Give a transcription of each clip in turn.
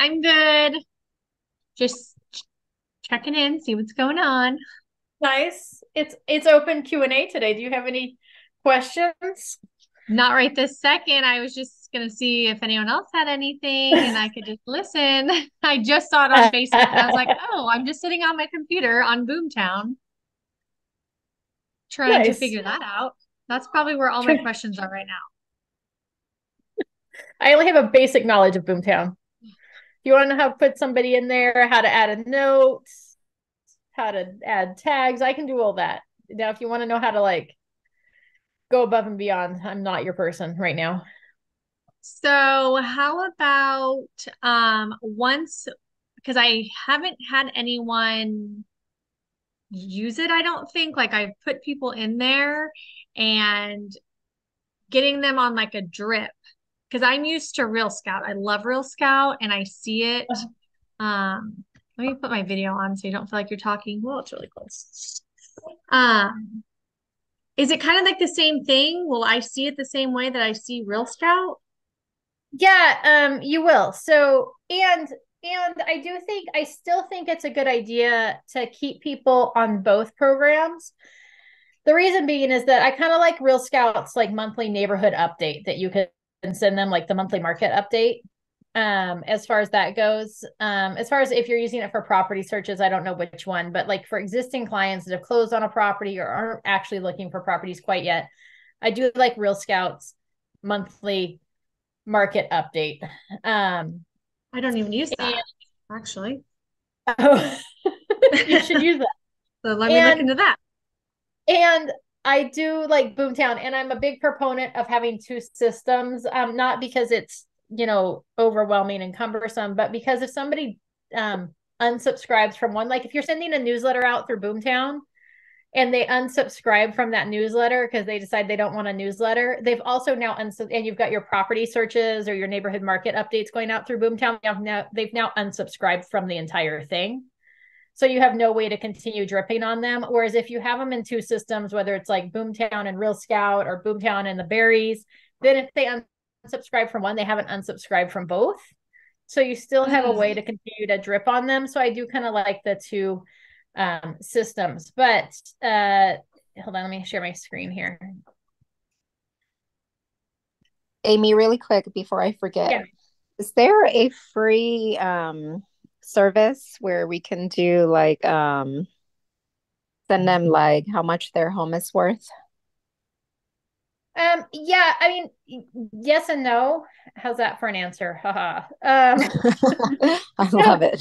I'm good. Just checking in, see what's going on. Nice. It's open Q&A today. Do you have any questions? Not right this second. I was just gonna see if anyone else had anything and I could just listen. I just saw it on Facebook and I was like, oh, I'm just sitting on my computer on Boomtown trying to Nice. figure that out. That's probably where all my questions are right now. I only have a basic knowledge of Boomtown. You want to know how to put somebody in there, how to add a note, how to add tags, I can do all that. Now, if you want to know how to go above and beyond, I'm not your person right now. So how about once because I haven't had anyone use it, I don't think. Like I've put people in there and getting them on like a drip because I'm used to Real Scout. I love Real Scout and I see it. Let me put my video on so you don't feel like you're talking. Well, it's really close. Um, is it kind of like the same thing? Will I see it the same way that I see Real Scout? Yeah, you will. So, and I still think it's a good idea to keep people on both programs. The reason being is that I kind of like Real Scouts like monthly neighborhood update that you can send them like the monthly market update. As far as that goes, as far as if you're using it for property searches, I don't know which one, but like for existing clients that have closed on a property or aren't actually looking for properties quite yet, I do like Real Scouts monthly market update. Um, I don't even use and that, actually. oh, you should use that. So let me look And into that. and I do like Boomtown, and I'm a big proponent of having two systems. Not because it's overwhelming and cumbersome, but because if somebody unsubscribes from one, like if you're sending a newsletter out through Boomtown and they unsubscribe from that newsletter because they decide they don't want a newsletter, they've also now and you've got your property searches or your neighborhood market updates going out through Boomtown. They've now unsubscribed from the entire thing. So you have no way to continue dripping on them. Whereas if you have them in two systems, whether it's like Boomtown and Real Scout or Boomtown and the Berries, then if they unsubscribe from one, they haven't unsubscribed from both. So you still have a way Mm. to continue to drip on them. So I do kind of like the two systems. But hold on, let me share my screen here. Amy, really quick before I forget, Yeah. is there a free service where we can do send them like how much their home is worth? Yeah, I mean, yes and no. How's that for an answer? Haha. I So love it.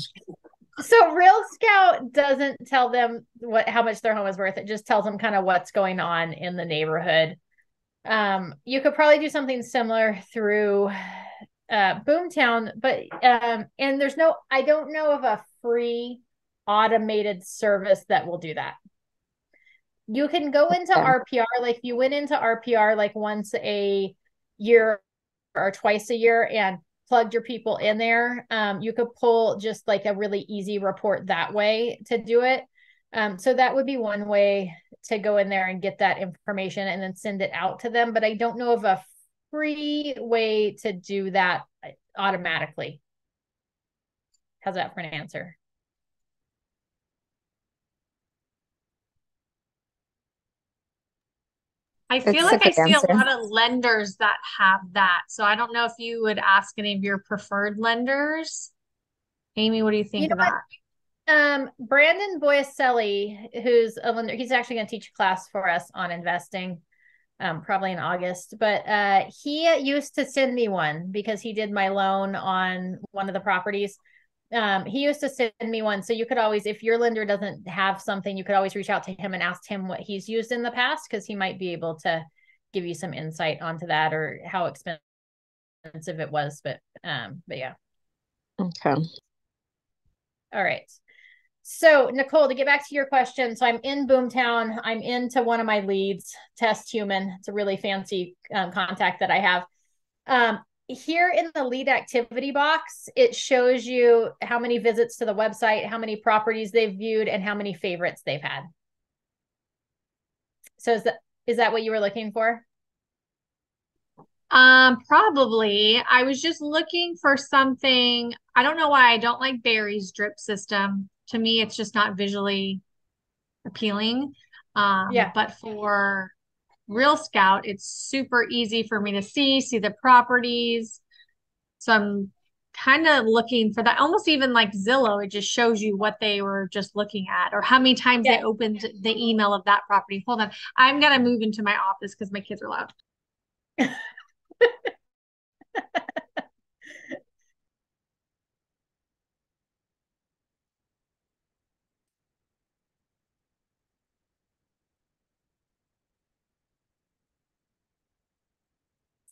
So Real Scout doesn't tell them how much their home is worth. It just tells them kind of what's going on in the neighborhood. You could probably do something similar through Boomtown, but and I don't know of a free automated service that will do that. You can go into Okay. RPR, like if you went into RPR like once a year or twice a year and plugged your people in there, you could pull just like a really easy report that way to do it. So that would be one way to go in there and get that information and then send it out to them. But I don't know of a free way to do that automatically. How's that for an answer? I feel It's a like I good see a answer. lot of lenders that have that. So I don't know if you would ask any of your preferred lenders. Amy, what do you You think know of that? Brandon Boyaselli, who's a lender, he's actually going to teach a class for us on investing, probably in August. But he used to send me one because he did my loan on one of the properties. He used to send me one. So you could always, if your lender doesn't have something, you could always reach out to him and ask him what he's used in the past because he might be able to give you some insight onto that or how expensive it was. But yeah. Okay. All right. So, Nicole, to get back to your question, so I'm in Boomtown. I'm into one of my leads, Test Human. It's a really fancy contact that I have. Here in the lead activity box, it shows you how many visits to the website, how many properties they've viewed, and how many favorites they've had. So is that what you were looking for? Probably. I was just looking for something. I don't know why I don't like Barry's drip system. To me, it's just not visually appealing. Yeah. But for Real Scout, it's super easy for me to see the properties. So I'm kind of looking for that. Almost even like Zillow, it just shows you what they were just looking at or how many times they Yeah. opened the email of that property. Hold on. I'm gonna move into my office because my kids are loud.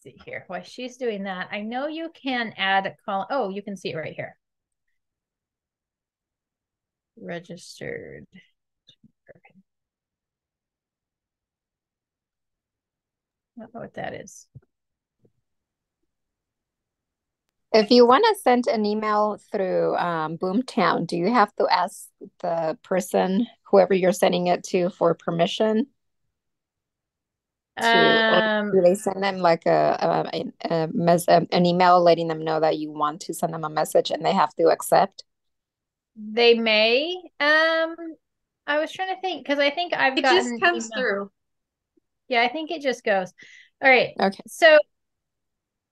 See here. While she's doing that, I know you can add a column. Oh, you can see it right here. Registered. I don't know what that is. If you want to send an email through Boomtown, do you have to ask the person, whoever you're sending it to, for permission to, or do they send them like an email letting them know that you want to send them a message and they have to accept? They may. I was trying to think because I think I've It just gotten comes email. through. Yeah, I think it just goes. All right. Okay. So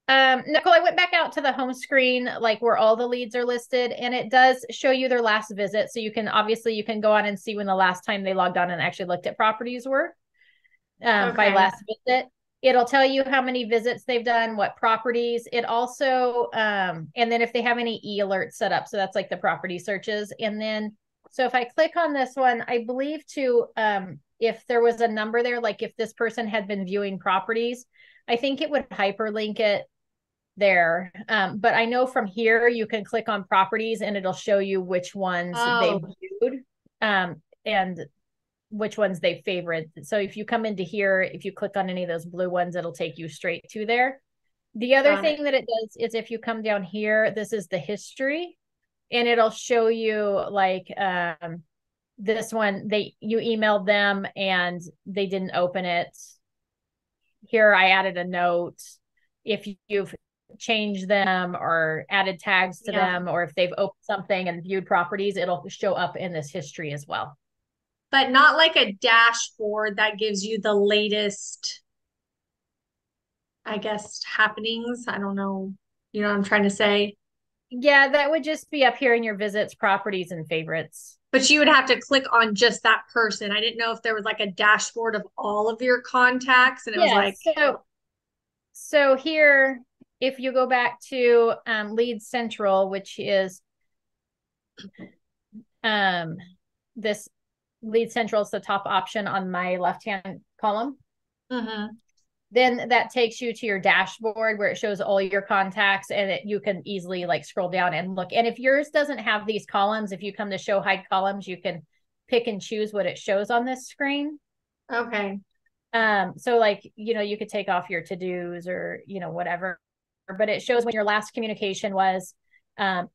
Nicole, I went back out to the home screen, like where all the leads are listed, and it does show you their last visit. So you can obviously you can go on and see when the last time they logged on and actually looked at properties were by Okay. last visit. It'll tell you how many visits they've done, what properties. It also, and then if they have any e-alerts set up, so that's like the property searches. And then, so if I click on this one, I believe to, if there was a number there, like if this person had been viewing properties, I think it would hyperlink it there. But I know from here you can click on properties and it'll show you which ones they Oh, viewed and which ones they favored. So if you come into here, if you click on any of those blue ones, it'll take you straight to there. The other got it. thing that it does is if you come down here, this is the history and it'll show you like this one you emailed them and they didn't open it. Here I added a note. If you've changed them or added tags to Yeah. them, or if they've opened something and viewed properties, it'll show up in this history as well. But not like a dashboard that gives you the latest, I guess, happenings. I don't know. You know what I'm trying to say? Yeah, that would just be up here in your visits, properties, and favorites. But you would have to click on just that person. I didn't know if there was like a dashboard of all of your contacts and it was Yeah, like, so here, if you go back to Lead Central, which is this Lead Central is the top option on my left-hand column. mhm. Then that takes you to your dashboard where it shows all your contacts and you can easily like scroll down and look. And if yours doesn't have these columns, if you come to show hide columns, you can pick and choose what it shows on this screen. Okay. So like, you could take off your to-dos or, whatever, but it shows when your last communication was.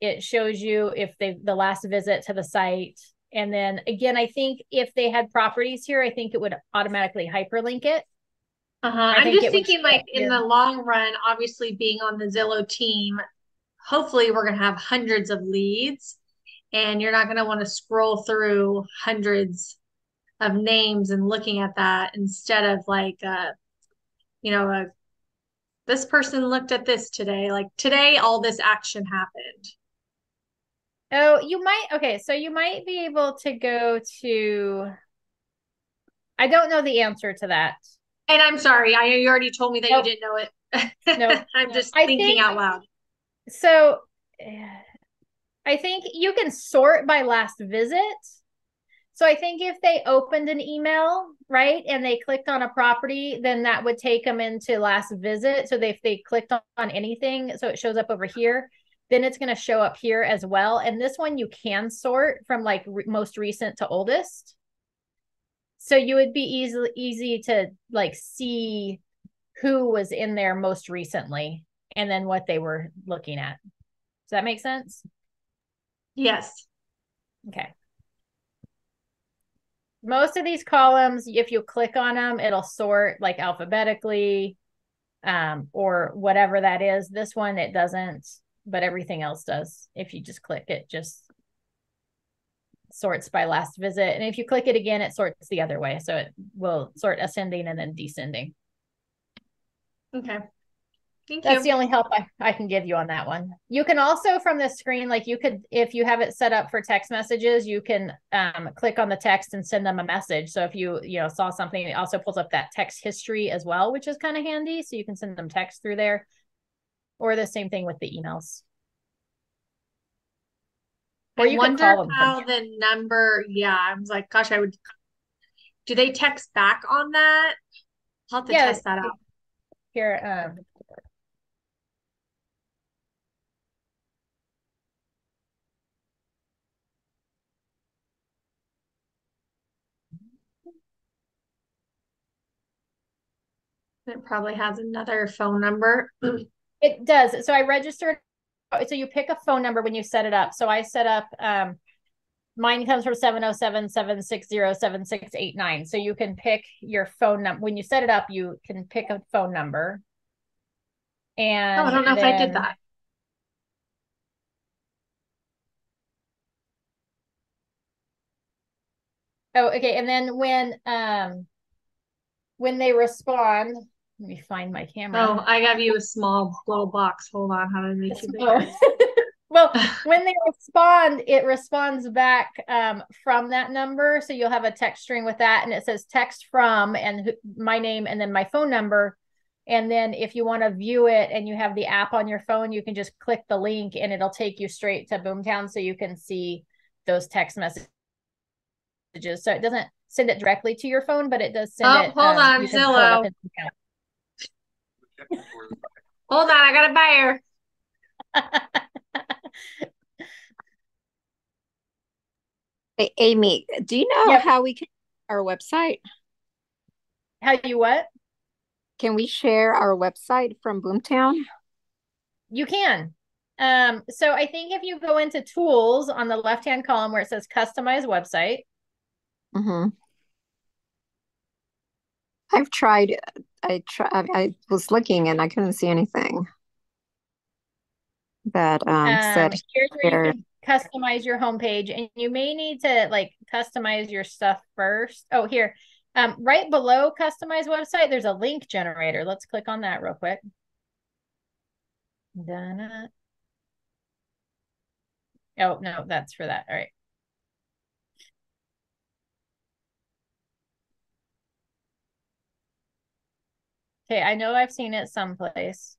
It shows you if the last visit to the site. And then again, I think if they had properties here, I think it would automatically hyperlink it. I I'm think just it would thinking show like up in here. the long run, obviously being on the Zillow team, hopefully we're going to have hundreds of leads and you're not going to want to scroll through hundreds of names and looking at that instead of like, you know, this person looked at this today. Like today, all this action happened. Oh, okay, so you might be able to go to, I don't know the answer to that. And I'm sorry, you already told me that you Nope, didn't know nope. it. I'm just I thinking think out loud. so. I think you can sort by last visit. So I think if they opened an email, right, and they clicked on a property, then that would take them into last visit. So if they clicked on anything, so it shows up over here, then it's going to show up here as well. And this one you can sort from like most recent to oldest. So you would be easy to like see who was in there most recently and then what they were looking at. Does that make sense? Yes. Okay. Most of these columns, if you click on them, it'll sort like alphabetically. or whatever that is. This one, it doesn't, but everything else does. If you just click it, just sorts by last visit. And if you click it again, it sorts the other way. So it will sort ascending and then descending. Okay. Thank That's you. the only help I can give you on that one. You can also from this screen, like you could, if you have it set up for text messages, you can click on the text and send them a message. So if you saw something, it also pulls up that text history as well, which is kind of handy. So you can send them text through there, or the same thing with the emails. Or you could call them. How the number, yeah, I was like, gosh, do they text back on that? I'll have to test that out. Here, it probably has another phone number. It does. So I registered. So you pick a phone number when you set it up. So I set up, mine comes from 707-760-7689. So you can pick your phone number. When you set it up, you can pick a phone number. And I don't know if I did that. Oh, okay. And then when they respond, let me find my camera. Oh, I got you a small little box. Hold on, how do I make you bigger? Well, when they respond, it responds back from that number. So you'll have a text string with that, and it says text from and my name and then my phone number. And then if you want to view it and you have the app on your phone, you can just click the link and it'll take you straight to Boomtown so you can see those text messages. So it doesn't send it directly to your phone, but it does send it. Hold on, Zillow. Hold on, I got a buyer. Hey, Amy, do you know how we can our website? How you what? Can we share our website from Boomtown? You can. So I think if you go into tools on the left-hand column where it says customize website. Mm-hmm. I've tried. I was looking and I couldn't see anything that said here's where you can customize your homepage, and you may need to like customize your stuff first. Oh, here, right below customize website, there's a link generator. Let's click on that real quick. Done. Oh no, that's for that. All right. Okay, I know I've seen it someplace.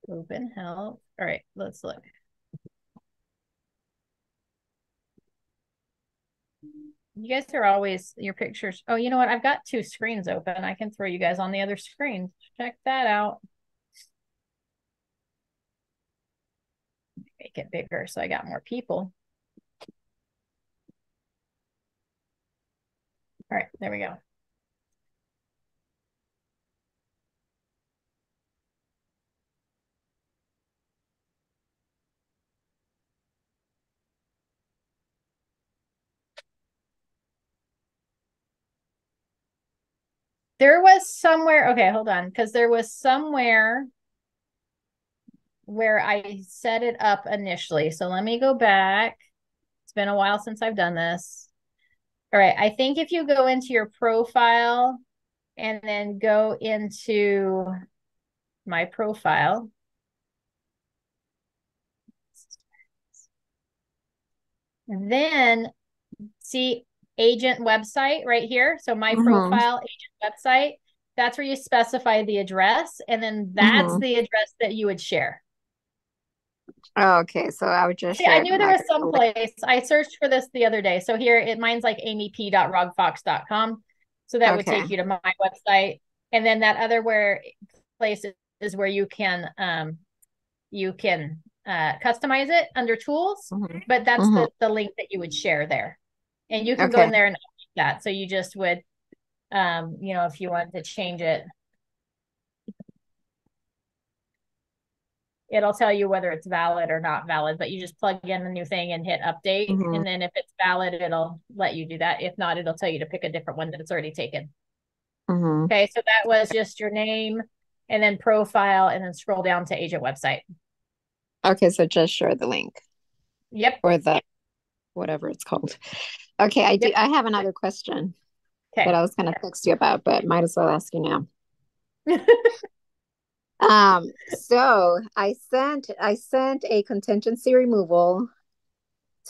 Open help. All right, let's look. You guys are always your pictures. Oh, you know what? I've got two screens open. I can throw you guys on the other screen. Check that out. Make it bigger so I got more people. All right, there we go. There was somewhere, okay, hold on, because there was somewhere where I set it up initially. So let me go back. It's been a while since I've done this. All right, I think if you go into your profile and then go into my profile. Then see agent website right here. So my profile agent website, that's where you specify the address. And then that's the address that you would share. Oh, okay. So I would just I knew there was some place. I searched for this the other day. So here mine's like amyp.rogfox.com. So that would take you to my website. And then that other place is where you can customize it under tools, but that's the link that you would share there. And you can go in there and update that. So you just would, if you wanted to change it, it'll tell you whether it's valid or not valid, but you just plug in the new thing and hit update. And then if it's valid, it'll let you do that. If not, it'll tell you to pick a different one that it's already taken. Mm-hmm. Okay, so that was just your name and then profile and then scroll down to agent website. Okay, so just share the link Yep. or the whatever it's called. Okay, I do. Yep. I have another question that Okay. I was going to text you about, but might as well ask you now. So I sent a contingency removal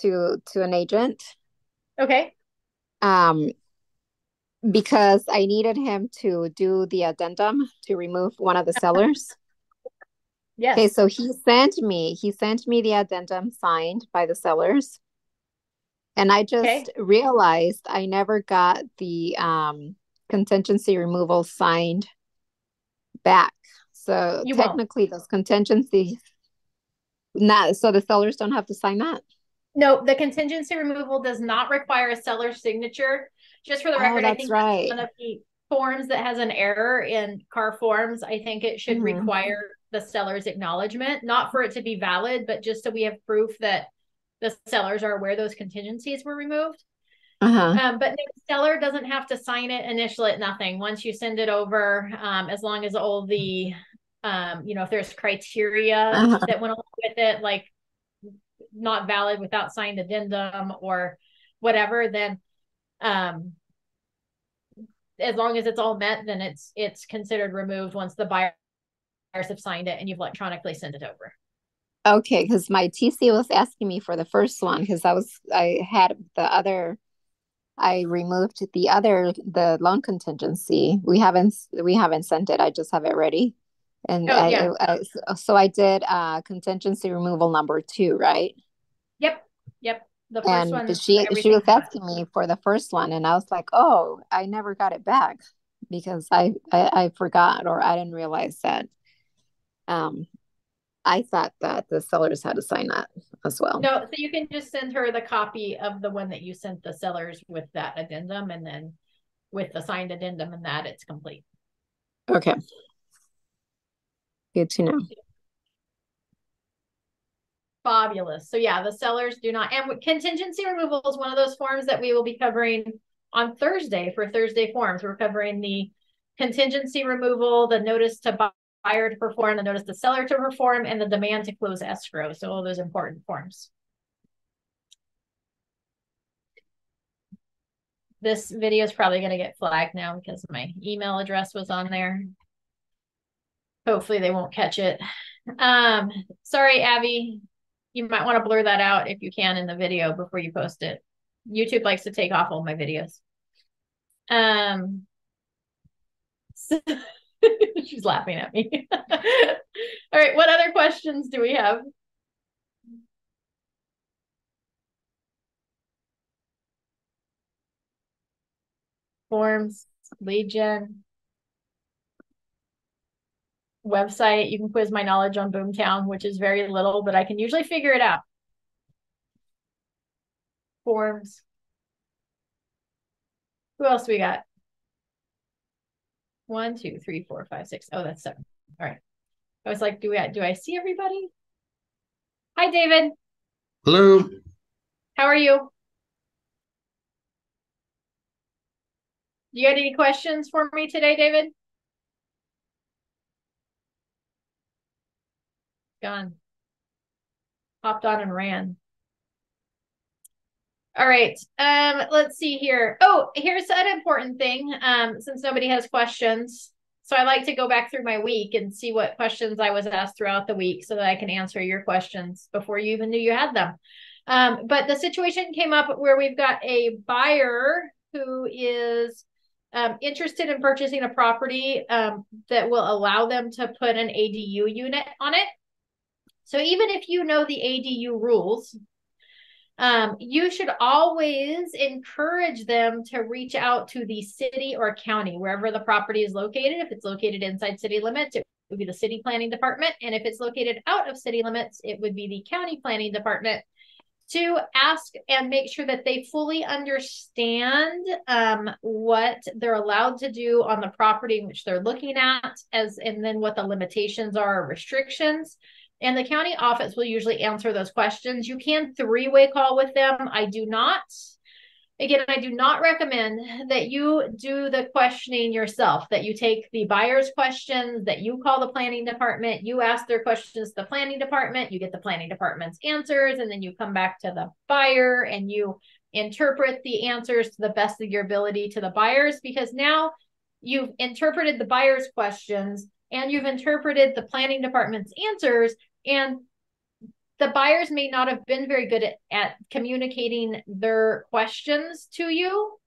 to an agent, Okay. um, because I needed him to do the addendum to remove one of the sellers. Okay, Yes. so he sent me the addendum signed by the sellers, and I Okay. just realized I never got the contingency removal signed back. So You won't. technically, those contingencies, not so the sellers don't have to sign that. No, the contingency removal does not require a seller's signature. Just for the Oh, record, I that's think that's right. one of the forms that has an error in car forms. I think it should Hmm. require the seller's acknowledgement, not for it to be valid, but just so we have proof that the sellers are aware those contingencies were removed. Uh-huh. But the seller doesn't have to sign it, initial it, nothing. Once you send it over, as long as all the, if there's criteria Uh-huh. that went along with it, like not valid without signed addendum or whatever, then um, as long as it's all met, then it's considered removed once the buyers have signed it and you've electronically sent it over. Okay, because my TC was asking me for the first one because I had the other I removed the loan contingency. We haven't sent it. I just have it ready. And Oh yeah. so I did contingency removal number 2, right? Yep. Yep. The first And one, she everything. was asking me for the first one, and I was like, "Oh, I never got it back because I forgot or I didn't realize that." Um, I thought that the sellers had to sign that as well. No, so you can just send her the copy of the one that you sent the sellers with that addendum, and then with the signed addendum and that it's complete. Okay, good to know. Fabulous. So yeah, the sellers do not, and contingency removal is one of those forms that we will be covering on Thursday for Thursday forms. We're covering the contingency removal, the notice to buyer to perform, the notice to seller to perform, and the demand to close escrow. So all those important forms. This video is probably going to get flagged now because my email address was on there. Hopefully they won't catch it. Sorry, Abby. You might want to blur that out if you can in the video before you post it. YouTube likes to take off all my videos. So she's laughing at me. All right, what other questions do we have? Forms, lead gen, website. You can quiz my knowledge on Boomtown, which is very little, but I can usually figure it out. Forms. Who else do we got? 1, 2, 3, 4, 5, 6. Oh, that's 7. All right. I was like, do I see everybody? Hi, David. Hello. How are you? You got any questions for me today, David? Gone. Hopped on and ran. All right. Let's see here. Oh, here's an important thing. Since nobody has questions. So I like to go back through my week and see what questions I was asked throughout the week so that I can answer your questions before you even knew you had them. But the situation came up where we've got a buyer who is interested in purchasing a property that will allow them to put an ADU unit on it. So even if you know the ADU rules, you should always encourage them to reach out to the city or county, wherever the property is located. If it's located inside city limits, it would be the city planning department. And if it's located out of city limits, it would be the county planning department, to ask and make sure that they fully understand what they're allowed to do on the property in which they're looking at, and then what the limitations are or restrictions. And the county office will usually answer those questions. You can 3-way call with them. I do not. Again, I do not recommend that you do the questioning yourself, that you take the buyer's questions, that you call the planning department, you ask their questions to the planning department, you get the planning department's answers, and then you come back to the buyer and you interpret the answers to the best of your ability to the buyers, because now you've interpreted the buyer's questions and you've interpreted the planning department's answers, and the buyers may not have been very good at communicating their questions to you.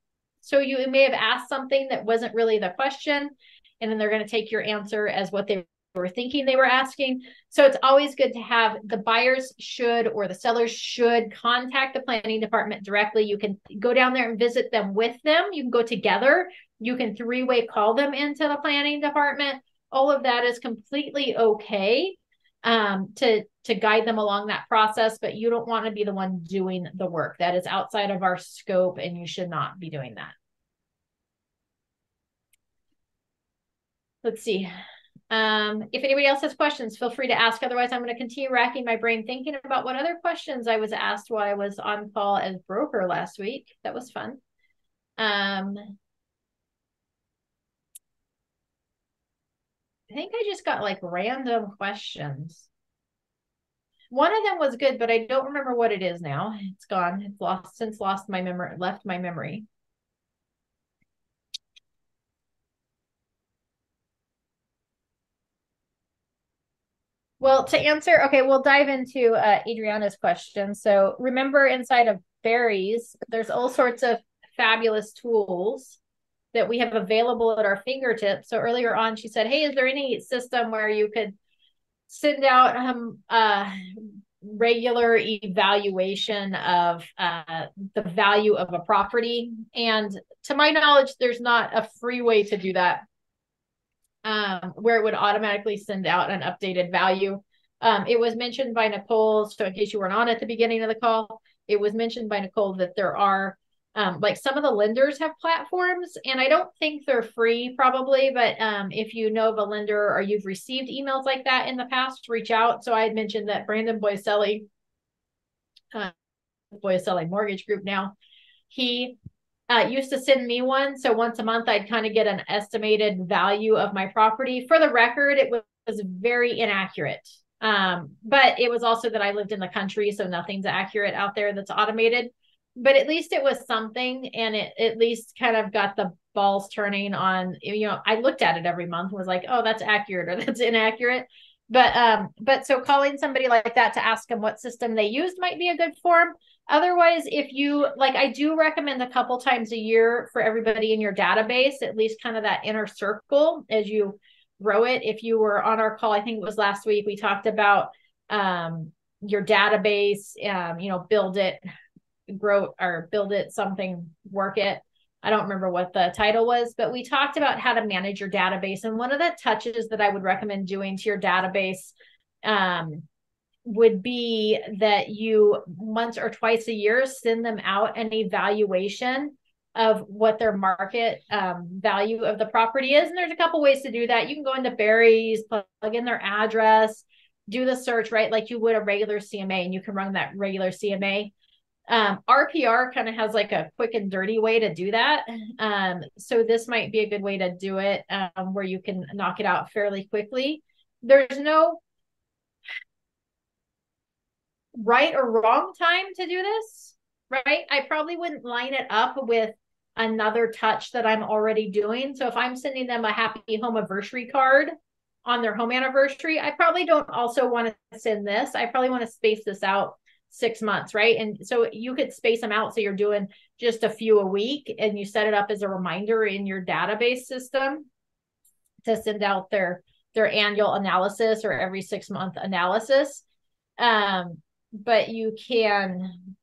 So you may have asked something that wasn't really the question, and then they're going to take your answer as what they were thinking they were asking. So it's always good to have the buyers should, or the sellers should, contact the planning department directly. You can go down there and visit them with them. You can go together. You can three-way call them into the planning department. All of that is completely okay to guide them along that process, but you don't want to be the one doing the work. That is outside of our scope, and you should not be doing that. Let's see. If anybody else has questions, feel free to ask. Otherwise, I'm going to continue racking my brain thinking about what other questions I was asked while I was on call as broker last week. That was fun. I think I just got like random questions. One of them was good, but I don't remember what it is now. It's gone. It's lost my memory, left my memory. Well, to answer, okay, we'll dive into Adriana's question. So remember, inside of Berries, there's all sorts of fabulous tools that we have available at our fingertips. So earlier on, she said, hey, is there any system where you could send out regular evaluation of the value of a property? And to my knowledge, there's not a free way to do that, where it would automatically send out an updated value. It was mentioned by Nicole, so in case you weren't on at the beginning of the call, it was mentioned by Nicole that there are like some of the lenders have platforms, and I don't think they're free probably, but if you know of a lender or you've received emails like that in the past, reach out. So I had mentioned that Brandon Boiselli, Boiselli Mortgage Group now, he used to send me one. So once a month, I'd kind of get an estimated value of my property. For the record, it was very inaccurate. But it was also that I lived in the country, so nothing's accurate out there that's automated. But at least it was something, and it at least kind of got the balls turning on, I looked at it every month and was like, oh, that's accurate or that's inaccurate. But so calling somebody like that to ask them what system they used might be a good form. Otherwise, if you like, I do recommend a couple times a year for everybody in your database, at least kind of that inner circle as you grow it. If you were on our call, I think it was last week, we talked about your database, build it, grow, or build it, something, work it. I don't remember what the title was, but we talked about how to manage your database. And one of the touches that I would recommend doing to your database would be that you once or twice a year send them out an evaluation of what their market value of the property is. And there's a couple ways to do that. You can go into Berries, plug in their address, do the search, right? Like you would a regular CMA, and you can run that regular CMA. RPR kind of has like a quick and dirty way to do that. So this might be a good way to do it, where you can knock it out fairly quickly. There's no right or wrong time to do this, right? I probably wouldn't line it up with another touch that I'm already doing. So if I'm sending them a happy home anniversary card on their home anniversary, I probably don't also want to send this. I probably want to space this out 6 months, right? And so you could space them out so you're doing just a few a week, and you set it up as a reminder in your database system to send out their annual analysis or every 6-month analysis. But you can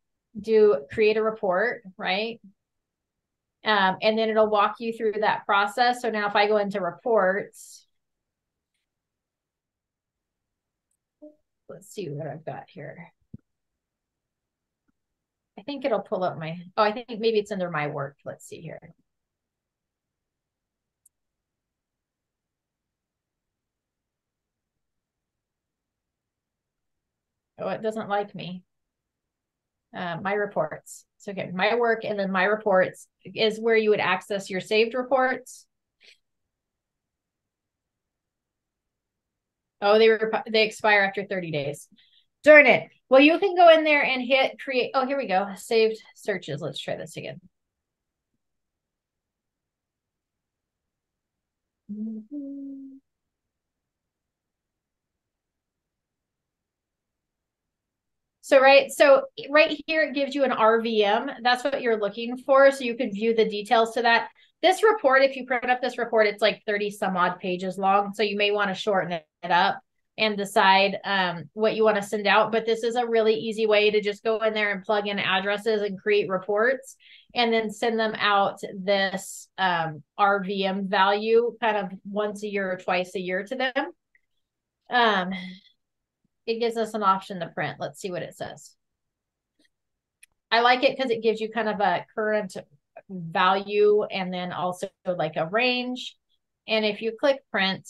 create a report, right? And then it'll walk you through that process. So now if I go into reports, let's see what I've got here. I think it'll pull up I think maybe it's under my work. Let's see here. Oh, it doesn't like me. My reports. So okay, my work and then my reports is where you would access your saved reports. Oh, they expire after 30 days. Darn it. Well, you can go in there and hit create. Oh, here we go. Saved searches. Let's try this again. So right here, it gives you an RVM. That's what you're looking for. So you can view the details to that. This report, if you print up this report, it's like 30 some odd pages long. So you may want to shorten it up and decide what you want to send out. But this is a really easy way to just go in there and plug in addresses and create reports and then send them out this RVM value kind of once a year or twice a year to them. It gives us an option to print. Let's see what it says. I like it because it gives you kind of a current value and then also like a range. And if you click print,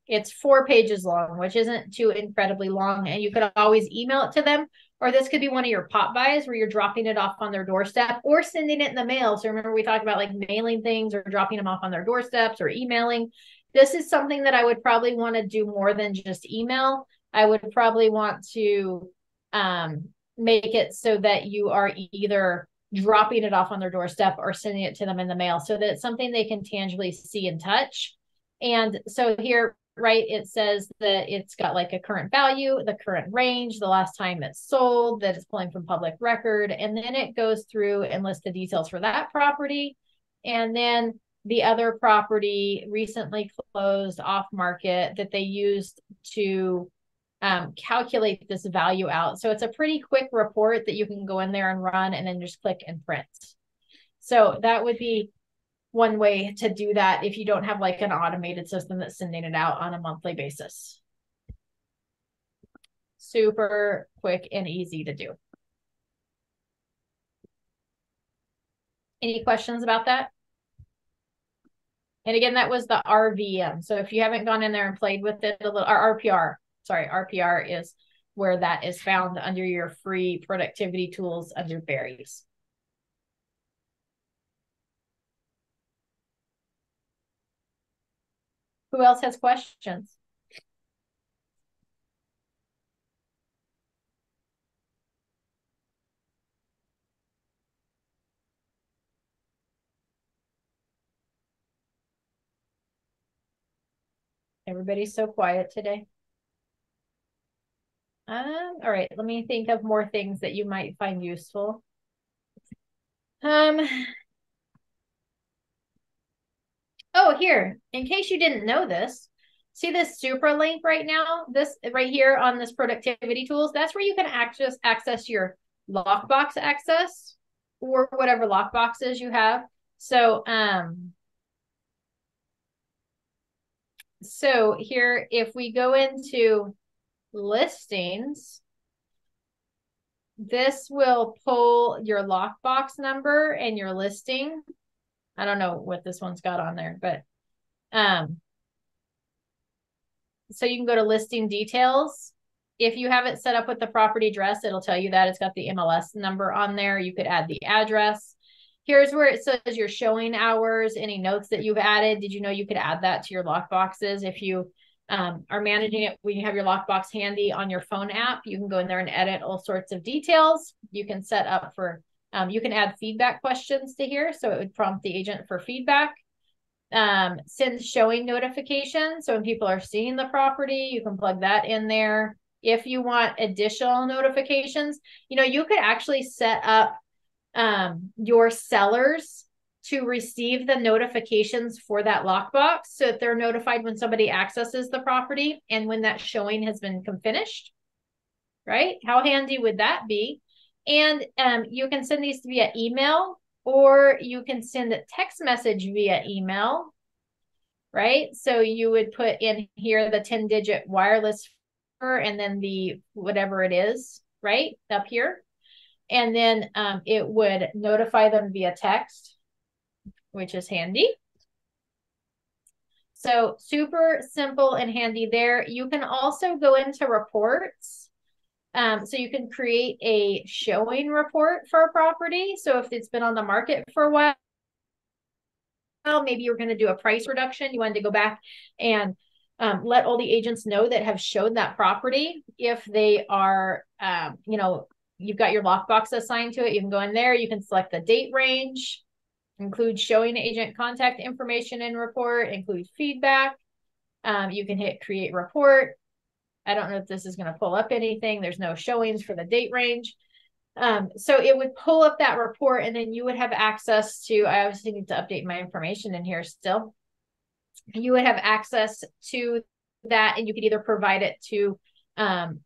it's 4 pages long, which isn't too incredibly long. And you could always email it to them, or this could be one of your pop buys where you're dropping it off on their doorstep or sending it in the mail. So remember we talked about like mailing things or dropping them off on their doorsteps or emailing. This is something that I would probably want to do more than just email. I would probably want to make it so that you are either dropping it off on their doorstep or sending it to them in the mail so that it's something they can tangibly see and touch. And so here, right, it says that it's got like a current value, the current range, the last time it's sold, that it's pulling from public record. And then it goes through and lists the details for that property. And then the other property recently closed off market that they used to calculate this value out. So it's a pretty quick report that you can go in there and run and then just click and print. So that would be one way to do that if you don't have like an automated system that's sending it out on a monthly basis. Super quick and easy to do. Any questions about that? And again, that was the RVM. So if you haven't gone in there and played with it a little, or RPR, sorry, RPR is where that is found under your free productivity tools under berries. Who else has questions? Everybody's so quiet today. All right, let me think of more things that you might find useful. Oh, here, in case you didn't know this, see this super link right now? This right here on this productivity tools, that's where you can access your lockbox access or whatever lockboxes you have. So here, if we go into listings, this will pull your lockbox number and your listing. I don't know what this one's got on there, but so you can go to listing details. If you have it set up with the property address, it'll tell you that it's got the MLS number on there. You could add the address. Here's where it says your showing hours, any notes that you've added. Did you know you could add that to your lockboxes? If you are managing it, when you have your lockbox handy on your phone app, you can go in there and edit all sorts of details. You can set up for, you can add feedback questions to here. So it would prompt the agent for feedback. Send showing notifications. So when people are seeing the property, you can plug that in there. If you want additional notifications, you know, you could actually set up your sellers to receive the notifications for that lockbox so that they're notified when somebody accesses the property and when that showing has been finished, right? How handy would that be? And you can send these via email, or you can send a text message via email, right? So you would put in here the 10-digit wireless and then the whatever it is, right, up here. And then it would notify them via text, which is handy. So super simple and handy there. You can also go into reports So you can create a showing report for a property. So if it's been on the market for a while, maybe you're going to do a price reduction. You wanted to go back and let all the agents know that have showed that property. If they are, you know, you've got your lockbox assigned to it, you can go in there, you can select the date range, include showing agent contact information in report, include feedback. You can hit create report. I don't know if this is going to pull up anything. There's no showings for the date range. So it would pull up that report, and then you would have access to, I obviously need to update my information in here still. You would have access to that, and you could either provide it to,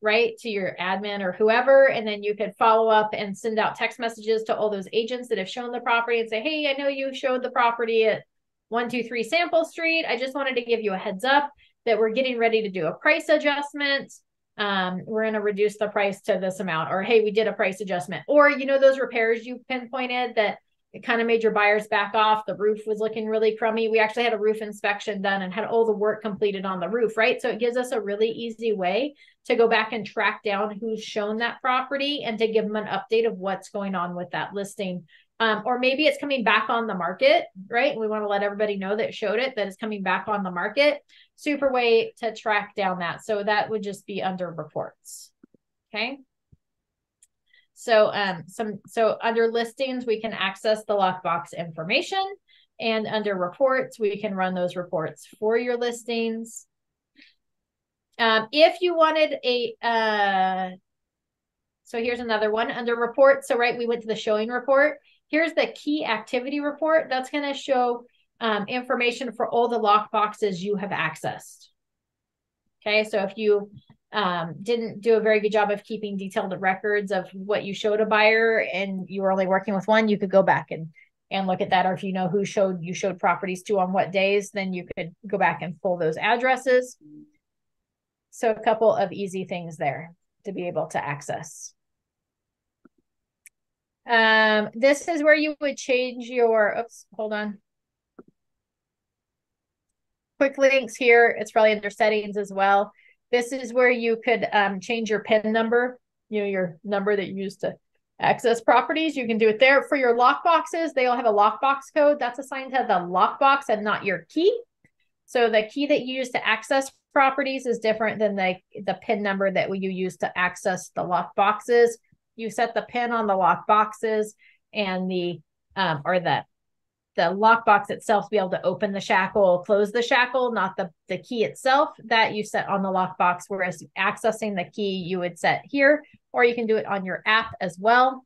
right, to your admin or whoever, and then you could follow up and send out text messages to all those agents that have shown the property and say, hey, I know you showed the property at 123 Sample Street. I just wanted to give you a heads up that we're getting ready to do a price adjustment. We're going to reduce the price to this amount, or, hey, we did a price adjustment, or, you know, those repairs you pinpointed that it kind of made your buyers back off. The roof was looking really crummy. We actually had a roof inspection done and had all the work completed on the roof, right? So it gives us a really easy way to go back and track down who's shown that property and to give them an update of what's going on with that listing. Or maybe it's coming back on the market, right? And we want to let everybody know that showed it, that it's coming back on the market. Super way to track down that. So that would just be under reports. Okay. So so under listings, we can access the lockbox information, and under reports, we can run those reports for your listings. If you wanted so here's another one under reports. So, right, we went to the showing report. Here's the key activity report. That's going to show information for all the lockboxes you have accessed. Okay, so if you didn't do a very good job of keeping detailed records of what you showed a buyer and you were only working with one, you could go back and look at that. Or if you know who you showed properties to on what days, then you could go back and pull those addresses. So a couple of easy things there to be able to access. This is where you would change your, oops, hold on. Quick links here. It's probably under settings as well. This is where you could change your PIN number, you know, your number that you use to access properties. You can do it there. For your lockboxes, they all have a lockbox code that's assigned to the lockbox and not your key. So the key that you use to access properties is different than the PIN number that you use to access the lockboxes. You set the PIN on the lockboxes, and the lockbox itself to be able to open the shackle, close the shackle, not the key itself, that you set on the lockbox, whereas accessing the key you would set here, or you can do it on your app as well.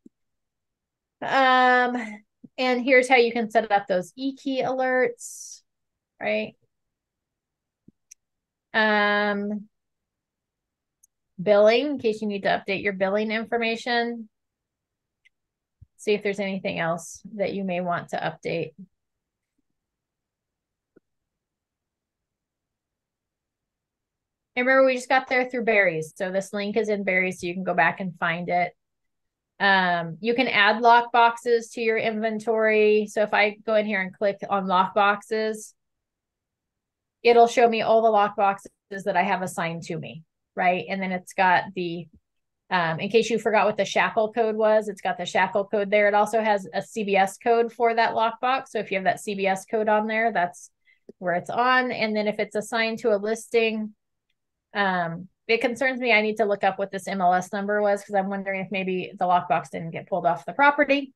And here's how you can set up those e-key alerts, right? Billing, in case you need to update your billing information. See if there's anything else that you may want to update. And remember, we just got there through Barry's. So this link is in Barry's, so you can go back and find it. You can add lock boxes to your inventory. So if I go in here and click on lock boxes, it'll show me all the lock boxes that I have assigned to me, right? And then it's got the, in case you forgot what the shackle code was, it's got the shackle code there. It also has a CBS code for that lockbox. So if you have that CBS code on there, that's where it's on. And then if it's assigned to a listing, it concerns me. I need to look up what this MLS number was, because I'm wondering if maybe the lockbox didn't get pulled off the property.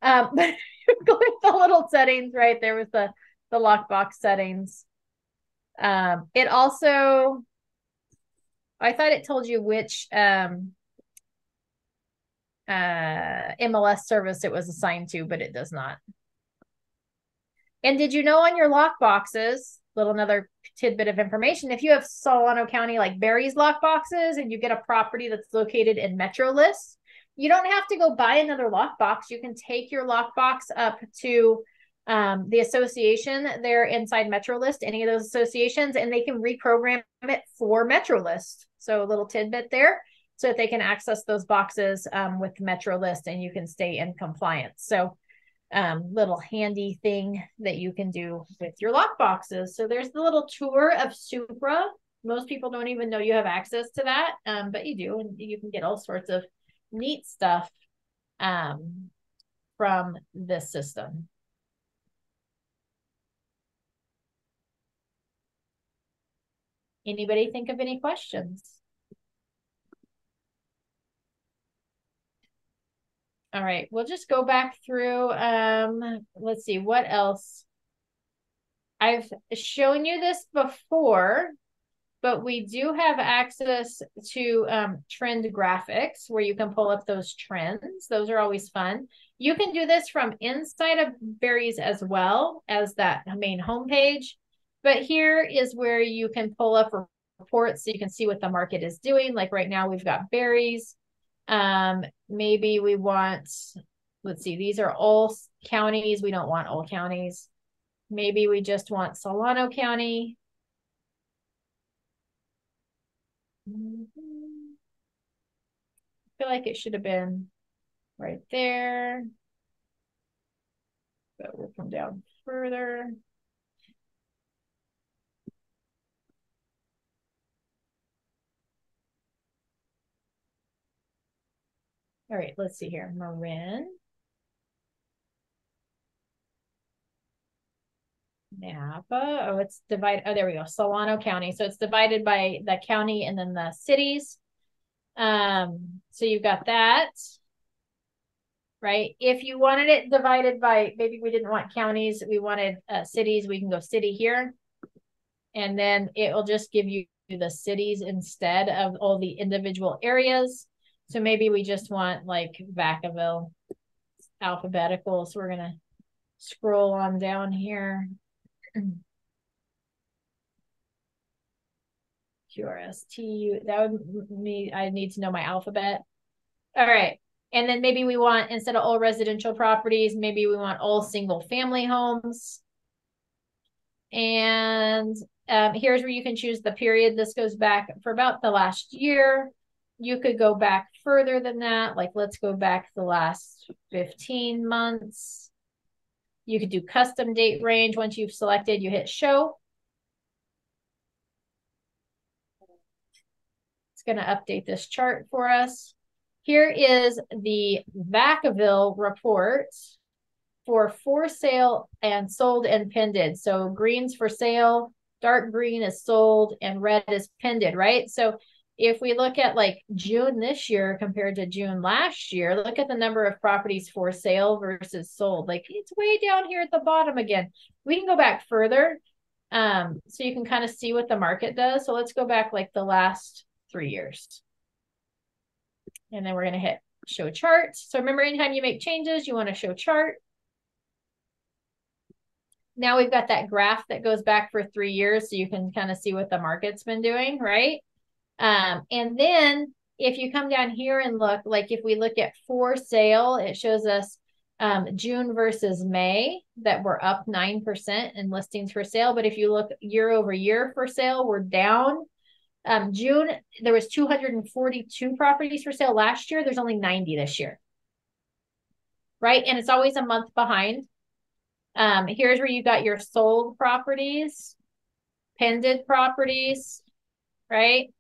But go with the little settings, right? There was the lockbox settings. It also, I thought it told you which MLS service it was assigned to, but it does not. And did you know on your lock boxes, another tidbit of information, if you have Solano County like Barry's lock boxes and you get a property that's located in Metro List, you don't have to go buy another lockbox. You can take your lockbox up to the association there inside Metro List, any of those associations, and they can reprogram it for Metro List. So a little tidbit there, so that they can access those boxes with Metro List, and you can stay in compliance. So little handy thing that you can do with your lock boxes. So there's the little tour of Supra. Most people don't even know you have access to that, but you do, and you can get all sorts of neat stuff from this system. Anybody think of any questions? All right, we'll just go back through. Let's see, what else? I've shown you this before, but we do have access to trend graphics where you can pull up those trends. Those are always fun. You can do this from inside of Barry's as well as that main homepage. But here is where you can pull up reports so you can see what the market is doing. Like right now we've got Barry's. Maybe we want, let's see, these are all counties. We don't want all counties. Maybe we just want Solano County. I feel like it should have been right there, but we'll come down further. All right, let's see here. Marin. Napa. Oh, it's divided. Oh, there we go. Solano County. So it's divided by the county and then the cities. So you've got that, right? If you wanted it divided by, maybe we didn't want counties, we wanted cities, we can go city here. And then it will just give you the cities instead of all the individual areas. So maybe we just want like Vacaville alphabetical. So we're going to scroll on down here. QRST, that would mean I need to know my alphabet. All right. And then maybe we want, instead of all residential properties, maybe we want all single family homes. And here's where you can choose the period. This goes back for about the last year. You could go back further than that. Like let's go back the last 15 months. You could do custom date range. Once you've selected, you hit show. It's going to update this chart for us. Here is the Vacaville report for sale and sold and pended. So green's for sale, dark green is sold, and red is pended, right? So if we look at like June this year compared to June last year, look at the number of properties for sale versus sold. Like it's way down here at the bottom again. We can go back further so you can kind of see what the market does. So let's go back like the last 3 years. And then we're going to hit show chart. So remember, anytime you make changes, you want to show chart. Now we've got that graph that goes back for 3 years, so you can kind of see what the market's been doing, right? And then if you come down here and look, like if we look at for sale, it shows us June versus May that we're up 9% in listings for sale. But if you look year over year for sale, we're down. June, there was 242 properties for sale last year. There's only 90 this year, right? And it's always a month behind. Here's where you got your sold properties, pended properties, right?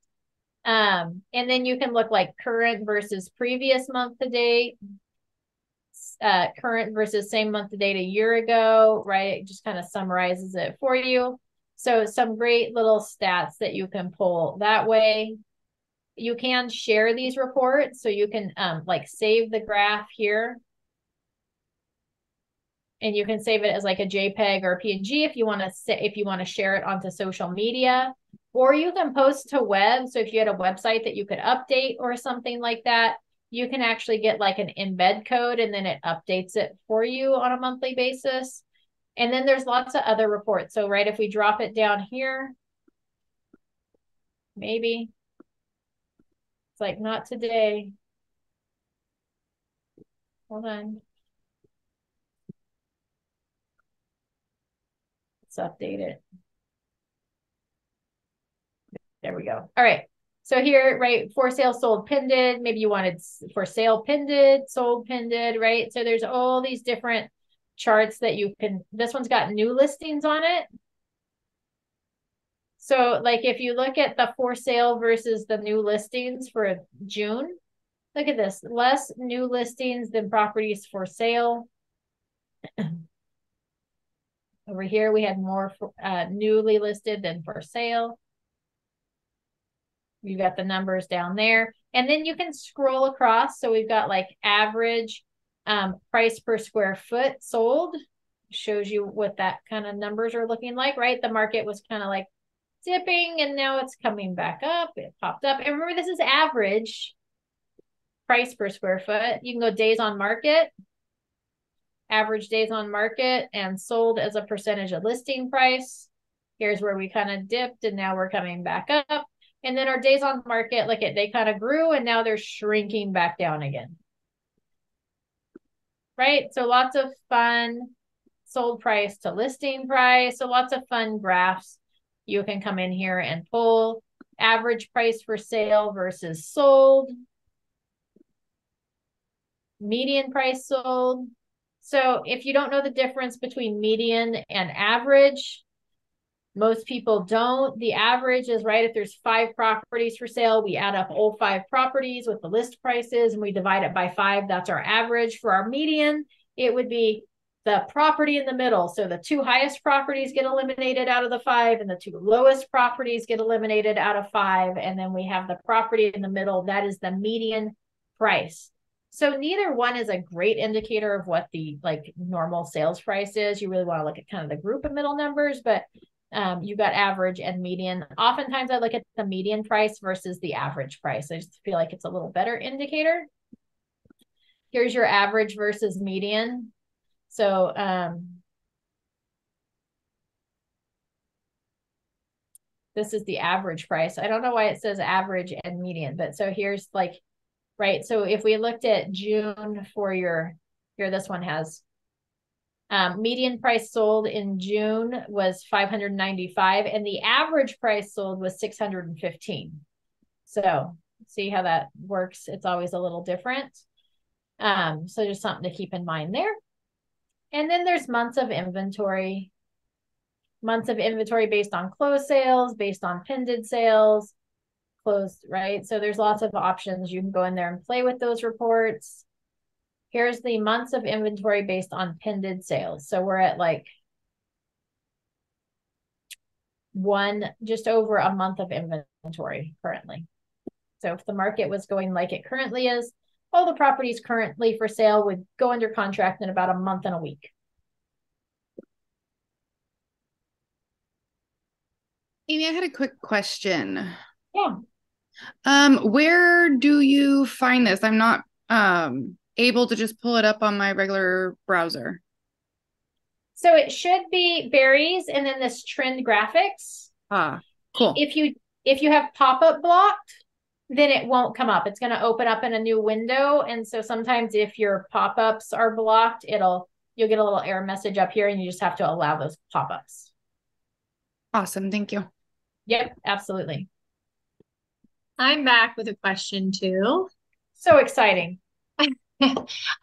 And then you can look like current versus previous month to date, current versus same month to date a year ago, right? It just kind of summarizes it for you. So some great little stats that you can pull that way. You can share these reports, so you can like save the graph here. And you can save it as like a JPEG or a PNG if you want to share it onto social media, or you can post to web. So if you had a website that you could update or something like that, you can actually get like an embed code and then it updates it for you on a monthly basis. And then there's lots of other reports. So right, if we drop it down here, maybe it's like not today. Hold on. Let's update it. There we go. All right. So here, right, for sale, sold, pended. Maybe you wanted for sale, pended, sold, pended, right? So there's all these different charts that you can, this one's got new listings on it. So like if you look at the for sale versus the new listings for June, look at this, less new listings than properties for sale. Over here, we had more newly listed than for sale. We've got the numbers down there. And then you can scroll across. So we've got like average price per square foot sold. Shows you what that kind of numbers are looking like, right? The market was kind of like dipping and now it's coming back up. It popped up. And remember, this is average price per square foot. You can go days on market, average days on market, and sold as a percentage of listing price. Here's where we kind of dipped and now we're coming back up. And then our days on market, look at, they kind of grew and now they're shrinking back down again. Right? So lots of fun sold price to listing price. So lots of fun graphs. You can come in here and pull average price for sale versus sold, median price sold. So if you don't know the difference between median and average, most people don't. The average is, right, if there's 5 properties for sale, we add up all 5 properties with the list prices and we divide it by 5. That's our average. For our median, it would be the property in the middle. So the 2 highest properties get eliminated out of the 5 and the 2 lowest properties get eliminated out of 5. And then we have the property in the middle. That is the median price. So neither one is a great indicator of what the like normal sales price is. You really want to look at kind of the group of middle numbers, but you got average and median. Oftentimes I look at the median price versus the average price. I just feel like it's a little better indicator. Here's your average versus median. So this is the average price. I don't know why it says average and median, but so here's like, right. So if we looked at June for your, here, this one has median price sold in June was 595 and the average price sold was 615. So see how that works. It's always a little different. So just something to keep in mind there. And then there's months of inventory based on closed sales, based on pended sales, closed, right? So there's lots of options. You can go in there and play with those reports. Here's the months of inventory based on pended sales. So we're at like just over a month of inventory currently. So if the market was going like it currently is, all the properties currently for sale would go under contract in about a month and a week. Amy, I had a quick question. Yeah. Where do you find this? I'm not able to just pull it up on my regular browser. So it should be berries and then this trend graphics. Ah, cool. If you have pop-up blocked, then it won't come up. It's going to open up in a new window. And so sometimes if your pop-ups are blocked, you'll get a little error message up here and you just have to allow those pop-ups. Awesome. Thank you. Yep, absolutely. I'm back with a question too. So exciting.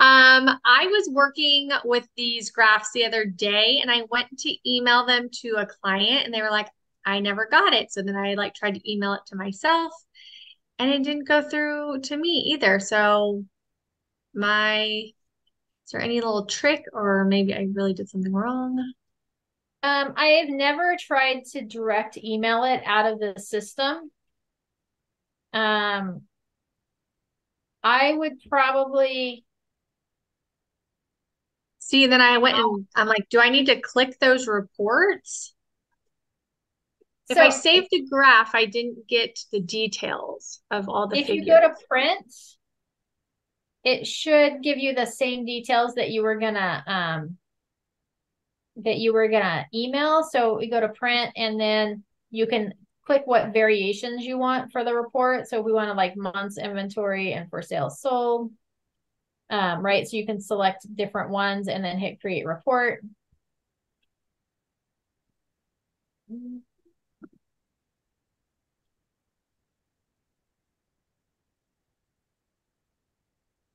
I was working with these graphs the other day and I went to email them to a client and they were like, I never got it. So then I like tried to email it to myself and it didn't go through to me either. So is there any little trick or maybe I really did something wrong? I have never tried to direct email it out of the system. I would probably see, then I went and I'm like, do I need to click those reports? If I saved a graph, I didn't get the details of all the figures. If you go to print, it should give you the same details that you were gonna email. So we go to print and then you can click what variations you want for the report. So we want to like months inventory and for sale sold. Right. So you can select different ones and then hit create report.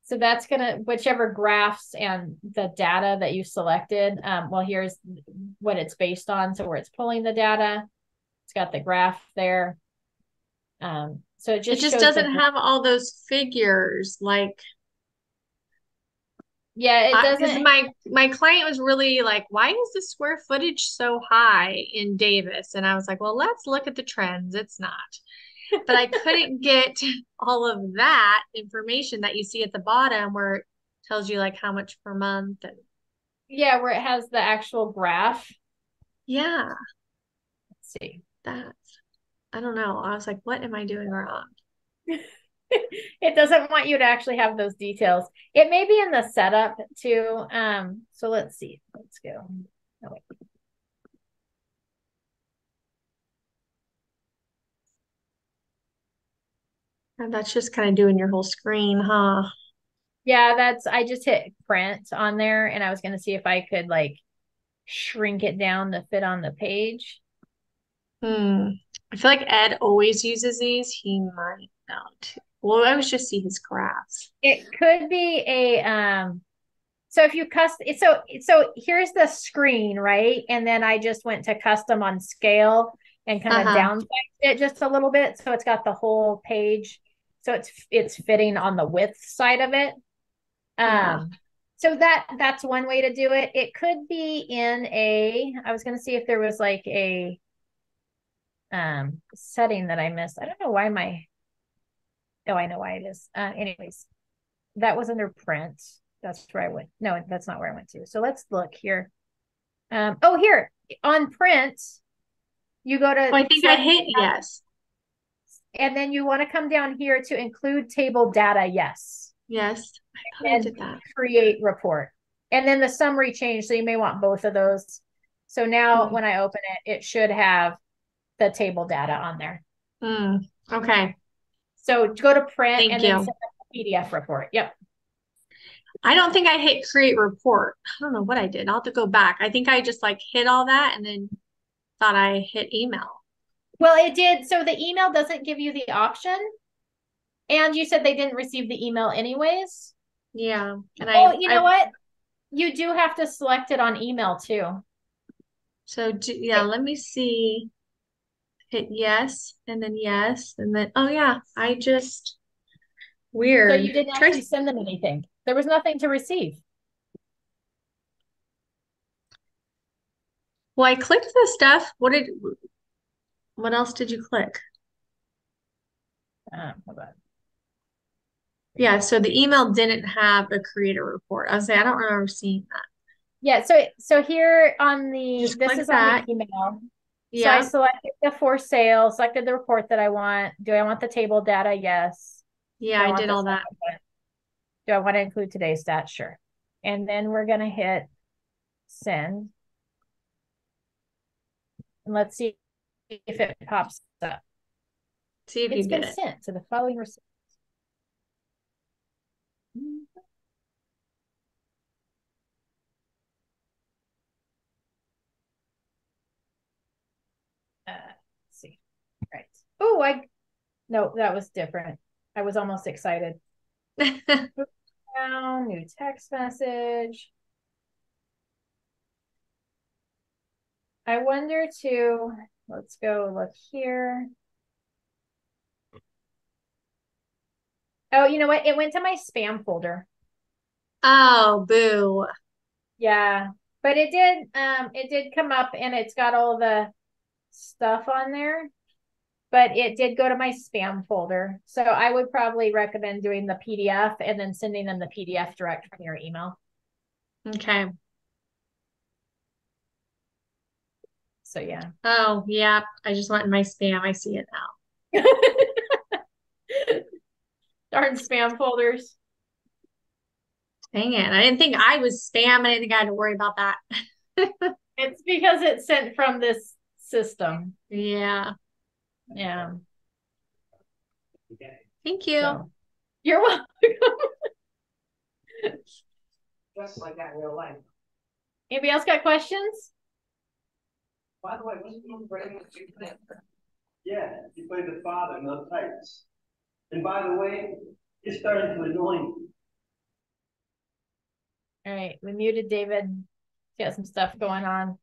So that's whichever graphs and the data that you selected, well, here's what it's based on. So where it's pulling the data, it's It's got the graph there. So it It just just shows doesn't the, have all those figures like yeah, it because doesn't. my client was really like, why is the square footage so high in Davis? And I was like, well, let's look at the trends. It's not. But I couldn't get all of that information that you see at the bottom where it tells you like how much per month and Yeah, where it has the actual graph. yeah, Let's see. that's I don't know. I was like, what am I doing wrong? It doesn't want you to actually have those details. It may be in the setup too. So let's see. Let's go. Oh, wait. And that's just kind of doing your whole screen, huh? Yeah, I just hit print on there and I was gonna see if I could like shrink it down to fit on the page. I feel like Ed always uses these. He might not. Well, I always just see his graphs. It could be a so if you so here's the screen, right? And then I just went to custom on scale and kind of Uh-huh. downsized it just a little bit. So it's got the whole page. So it's fitting on the width side of it. Yeah. So that's one way to do it. It could be in I was gonna see if there was like a setting that I missed. I don't know why oh, I know why it is. Anyways, that was under print. That's where I went. No, that's not where I went to. So let's look here. Oh, here on print, you go Oh, to I think I select, hit yes. and then you want to come down here to include table data. Yes. Yes. I thought I And did that. create report. And then the summary changed. So you may want both of those. So now when I open it, it should have the table data on there. Okay. So go to print Thank and then you. send a PDF report. Yep. I don't think I hit create report. I don't know what I did. I'll have to go back. I think I just like hit all that and then thought I hit email. Well, it did. So the email doesn't give you the option. And you said they didn't receive the email anyways. Yeah. And Oh, you know what? You do have to select it on email too. yeah, let me see. Hit yes and then yes. And then, oh yeah, So weird. you didn't actually send them anything. There was nothing to receive. Well, I clicked the stuff. What else did you click? Hold on. Yeah, so the email didn't have a creator report. I was saying, I don't remember seeing that. Yeah, so here on Just this click is that. on the email. So I Yeah. selected the for sale, selected the report that I want. Do I want the table data? Yes. Yeah, Do I I want did the all that. second one? Do I want to include today's stats? Sure. And then we're gonna hit send. And let's see if it pops up. See if you It's get been it. sent to the following recipient. Let's see. Right. Oh, no, that was different. I was almost excited. Down, new text message. I wonder too, let's go look here. Oh, you know what? It went to my spam folder. Oh, boo. Yeah. But it did come up and it's got all the stuff on there. But it did go to my spam folder. So I would probably recommend doing the PDF and then sending them the PDF direct from your email. Okay. So yeah. Oh, yeah. I just went in my spam. I see it now. Darn spam folders. Dang it. I didn't think I was spam. I didn't think I had to worry about that. It's because it's sent from this system. Yeah. Yeah. Thank you. So, you're welcome. Just like that in real life. Anybody else got questions? By the way, wasn't he bringing the two things? Yeah, he played the father in those types. And by the way, it started to annoy me. All right, we muted David. Got some stuff going on.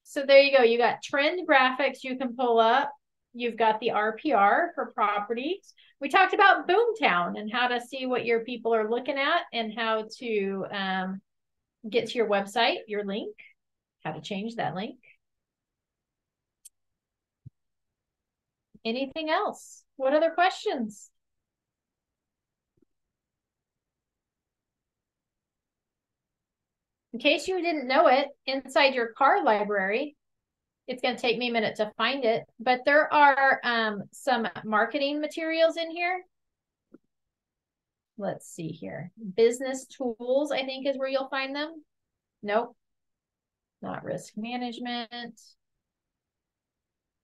So there you go. You got trend graphics you can pull up. You've got the RPR for properties. We talked about Boomtown and how to see what your people are looking at and how to get to your website, your link, how to change that link. Anything else? What other questions? In case you didn't know it, inside your car library, it's going to take me a minute to find it, but there are some marketing materials in here. Let's see here. Business tools, I think, is where you'll find them. Nope. Not risk management.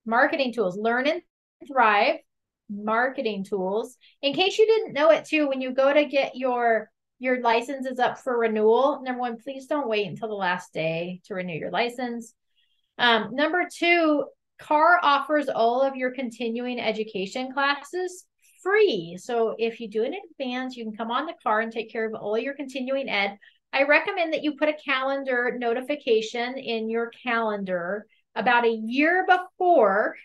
Marketing tools. Learn and Thrive. Marketing tools. In case you didn't know it too, when you go to get your license is up for renewal, number one, please don't wait until the last day to renew your license. Number two, CAR offers all of your continuing education classes free. So if you do it in advance, you can come on the CAR and take care of all your continuing ed. I recommend that you put a calendar notification in your calendar about a year before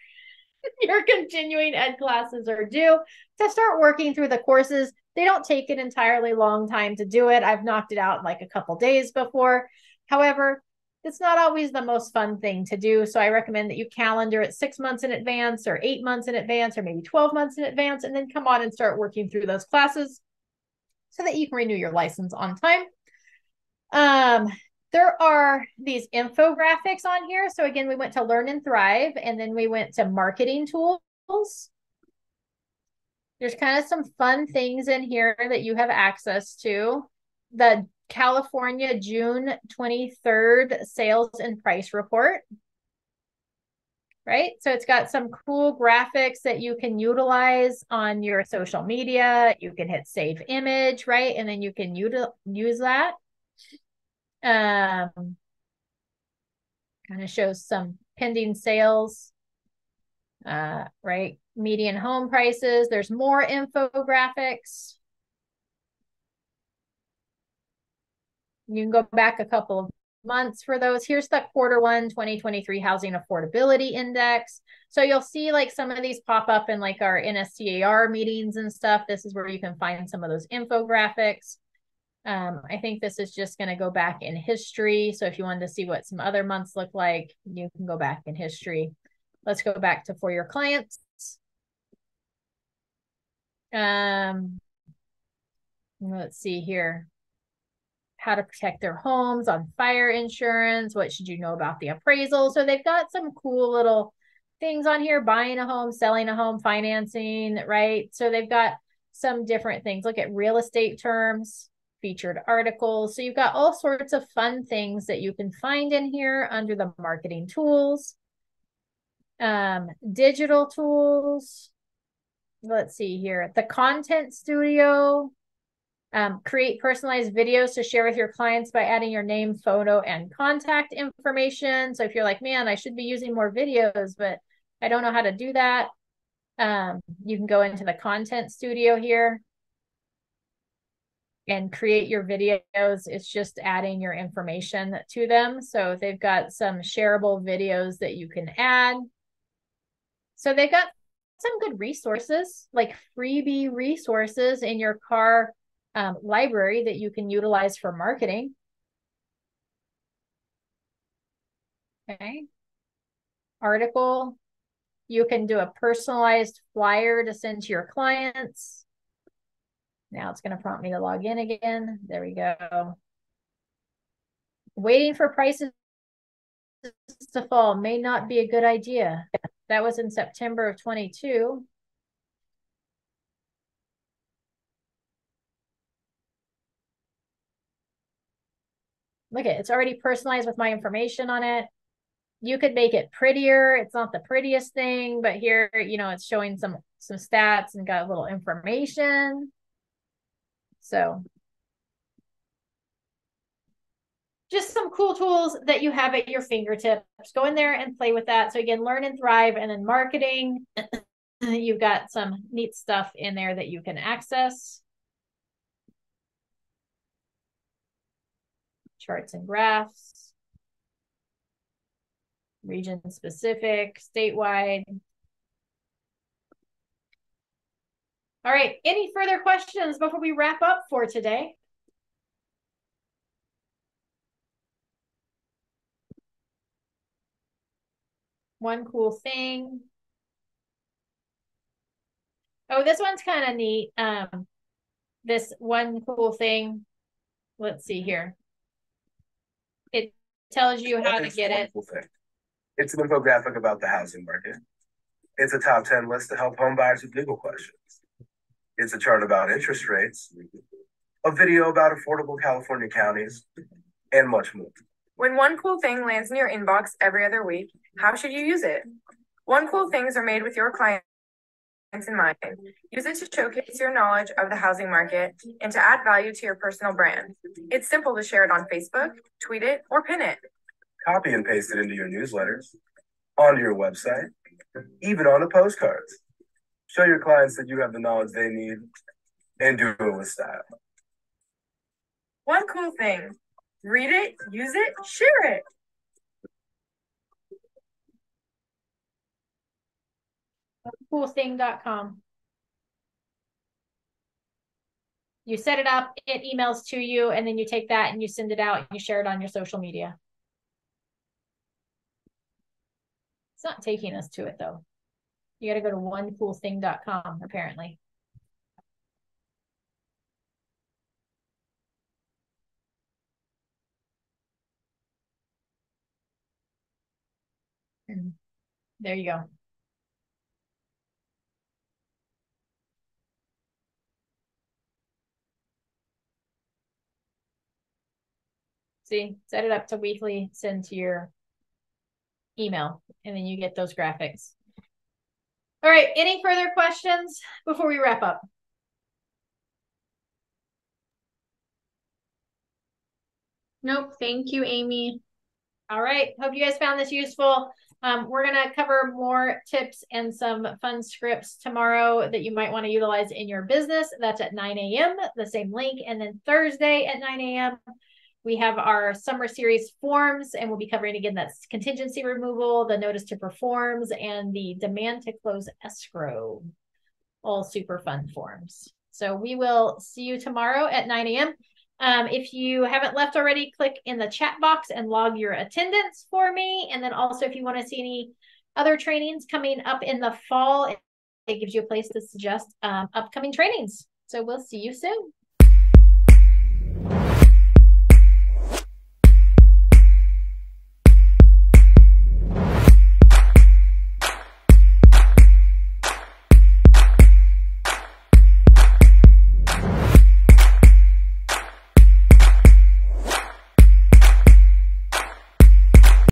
your continuing ed classes are due to start working through the courses. They don't take an entirely long time to do it. I've knocked it out in like a couple days before. However, it's not always the most fun thing to do. So I recommend that you calendar it 6 months in advance or 8 months in advance or maybe 12 months in advance, and then come on and start working through those classes so that you can renew your license on time. There are these infographics on here. So again, we went to Learn and Thrive, and then we went to marketing tools. There's kind of some fun things in here that you have access to. The California June 23rd sales and price report, right? So it's got some cool graphics that you can utilize on your social media. You can hit save image, right? And then you can use that. Kind of shows some pending sales, right? Median home prices. There's more infographics. You can go back a couple of months for those. Here's the Q1 2023 Housing Affordability Index. So you'll see like some of these pop up in like our NSCAR meetings and stuff. This is where you can find some of those infographics. I think this is just going to go back in history. So if you wanted to see what some other months look like, you can go back in history. Let's go back to For Your Clients. Let's see here. How to protect their homes on fire insurance. What should you know about the appraisal? So they've got some cool little things on here. Buying a home, selling a home, financing, right? So they've got some different things. Look at real estate terms, featured articles. So you've got all sorts of fun things that you can find in here under the marketing tools. Digital tools. Let's see here. The content studio. Create personalized videos to share with your clients by adding your name, photo, and contact information. So if you're like, man, I should be using more videos, but I don't know how to do that, you can go into the content studio here and create your videos. It's just adding your information to them. So they've got some shareable videos that you can add. So they've got some good resources, like freebie resources in your CAR library that you can utilize for marketing. Okay. Article. You can do a personalized flyer to send to your clients. Now it's going to prompt me to log in again. There we go. Waiting for prices to fall may not be a good idea. That was in September of 22. Look at it, it's already personalized with my information on it. You could make it prettier. It's not the prettiest thing, but here, you know, it's showing some stats and got a little information. So just some cool tools that you have at your fingertips. Go in there and play with that. So again, Learn and Thrive, and then marketing. You've got some neat stuff in there that you can access. Charts and graphs. region specific, statewide. All right, any further questions before we wrap up for today? One cool thing. Oh, this one's kind of neat. This one cool thing. Let's see here. It tells you how to get it. Cool thing. It's an infographic about the housing market. It's a top 10 list to help home buyers with legal questions. It's a chart about interest rates, a video about affordable California counties, and much more. When One Cool Thing lands in your inbox every other week, how should you use it? One Cool Things are made with your clients in mind. Use it to showcase your knowledge of the housing market and to add value to your personal brand. It's simple to share it on Facebook, tweet it, or pin it. Copy and paste it into your newsletters, onto your website, even on the postcards. Show your clients that you have the knowledge they need and do it with style. One Cool Thing. Read it, use it, share it. Coolthing.com. You set it up, it emails to you, and then you take that and you send it out and you share it on your social media. It's not taking us to it though. You got to go to onecoolthing.com apparently. There you go. See, set it up to weekly, send to your email, and then you get those graphics. All right, any further questions before we wrap up? Nope. Thank you, Amy. All right, hope you guys found this useful. We're going to cover more tips and some fun scripts tomorrow that you might want to utilize in your business. That's at 9 a.m., the same link. And then Thursday at 9 a.m., we have our summer series forms, and we'll be covering again that's contingency removal, the notice to performs, and the demand to close escrow. All super fun forms. So we will see you tomorrow at 9 a.m. If you haven't left already, click in the chat box and log your attendance for me. And then also if you want to see any other trainings coming up in the fall, it gives you a place to suggest upcoming trainings. So we'll see you soon.